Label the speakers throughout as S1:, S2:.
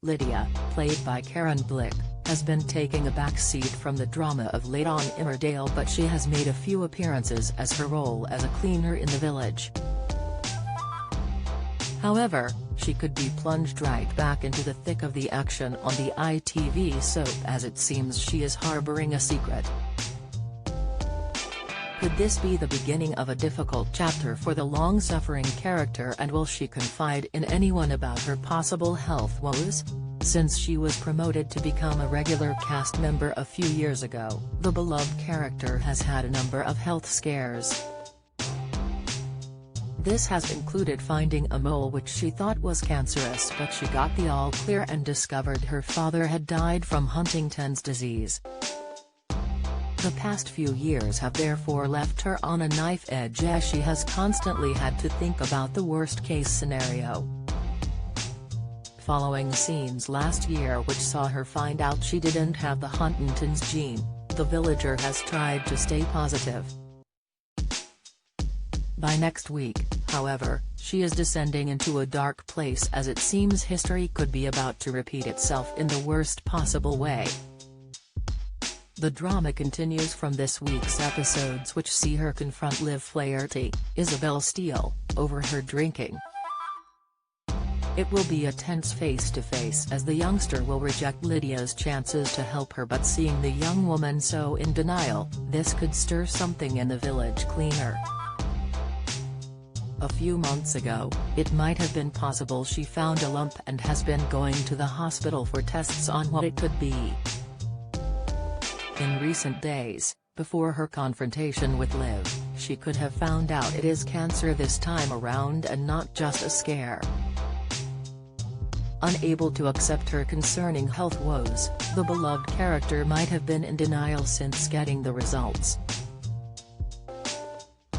S1: Lydia, played by Karen Blick, has been taking a back seat from the drama of late on Emmerdale, but she has made a few appearances as her role as a cleaner in the village. However, she could be plunged right back into the thick of the action on the ITV soap, as it seems she is harboring a secret. Could this be the beginning of a difficult chapter for the long-suffering character, and will she confide in anyone about her possible health woes? Since she was promoted to become a regular cast member a few years ago, the beloved character has had a number of health scares. This has included finding a mole which she thought was cancerous, but she got the all clear and discovered her father had died from Huntington's disease. The past few years have therefore left her on a knife edge, as she has constantly had to think about the worst-case scenario. Following scenes last year which saw her find out she didn't have the Huntington's gene, the villager has tried to stay positive. By next week, however, she is descending into a dark place, as it seems history could be about to repeat itself in the worst possible way. The drama continues from this week's episodes, which see her confront Liv Flaherty, Isabel Steele, over her drinking. It will be a tense face-to-face, as the youngster will reject Lydia's chances to help her, but seeing the young woman so in denial, this could stir something in the village cleaner. A few months ago, it might have been possible she found a lump and has been going to the hospital for tests on what it could be. In recent days, before her confrontation with Liv, she could have found out it is cancer this time around and not just a scare. Unable to accept her concerning health woes, the beloved character might have been in denial since getting the results.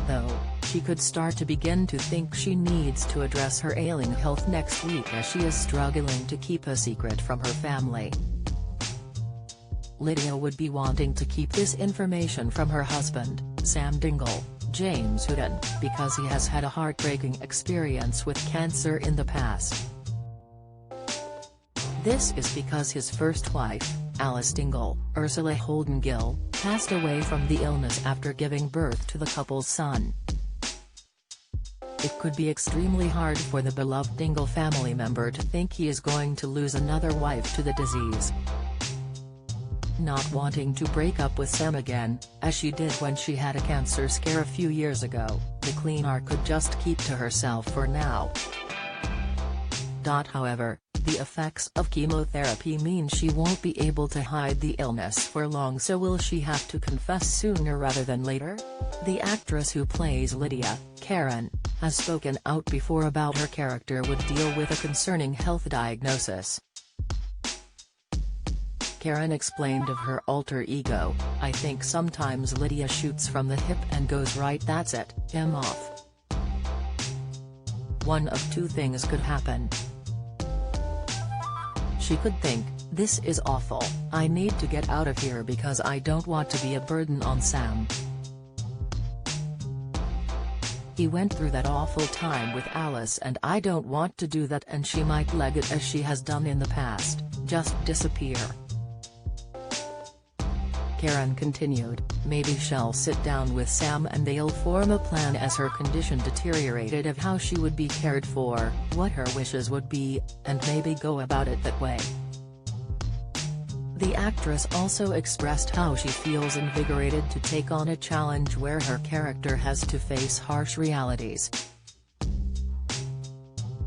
S1: Though, she could start to begin to think she needs to address her ailing health next week, as she is struggling to keep a secret from her family. Lydia would be wanting to keep this information from her husband, Sam Dingle, James Hooden, because he has had a heartbreaking experience with cancer in the past. This is because his first wife, Alice Dingle, Ursula Holden Gill, passed away from the illness after giving birth to the couple's son. It could be extremely hard for the beloved Dingle family member to think he is going to lose another wife to the disease. Not wanting to break up with Sam again, as she did when she had a cancer scare a few years ago, the cleaner could just keep to herself for now. However, the effects of chemotherapy mean she won't be able to hide the illness for long, so will she have to confess sooner rather than later? The actress who plays Lydia, Karen, has spoken out before about her character would deal with a concerning health diagnosis. Karen explained of her alter ego, "I think sometimes Lydia shoots from the hip and goes right, that's it, I'm off. One of two things could happen. She could think, this is awful, I need to get out of here because I don't want to be a burden on Sam. He went through that awful time with Alice and I don't want to do that, and she might leg it as she has done in the past, just disappear." Karen continued, "Maybe she'll sit down with Sam and they'll form a plan as her condition deteriorated of how she would be cared for, what her wishes would be, and maybe go about it that way." The actress also expressed how she feels invigorated to take on a challenge where her character has to face harsh realities.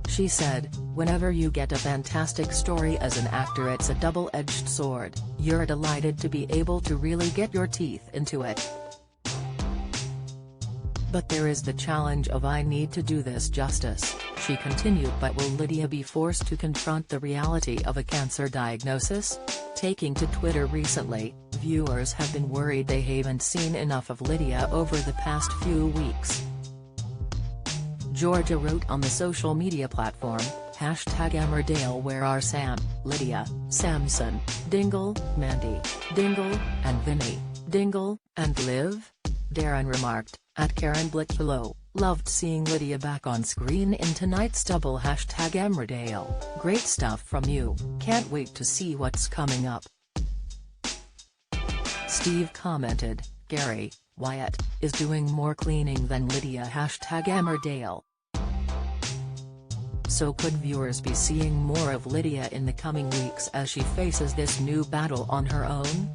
S1: She said, "Whenever you get a fantastic story as an actor, it's a double-edged sword. You're delighted to be able to really get your teeth into it. But there is the challenge of I need to do this justice," she continued. But will Lydia be forced to confront the reality of a cancer diagnosis? Taking to Twitter recently, viewers have been worried they haven't seen enough of Lydia over the past few weeks. Georgia wrote on the social media platform, #Emmerdale, where are Sam, Lydia, Samson, Dingle, Mandy, Dingle, and Vinny, Dingle, and Liv? Darren remarked, @Karen Blick hello, Loved seeing Lydia back on screen in tonight's double #Emmerdale, great stuff from you, can't wait to see what's coming up. Steve commented, Gary, Wyatt, is doing more cleaning than Lydia #Emmerdale. So could viewers be seeing more of Lydia in the coming weeks as she faces this new battle on her own?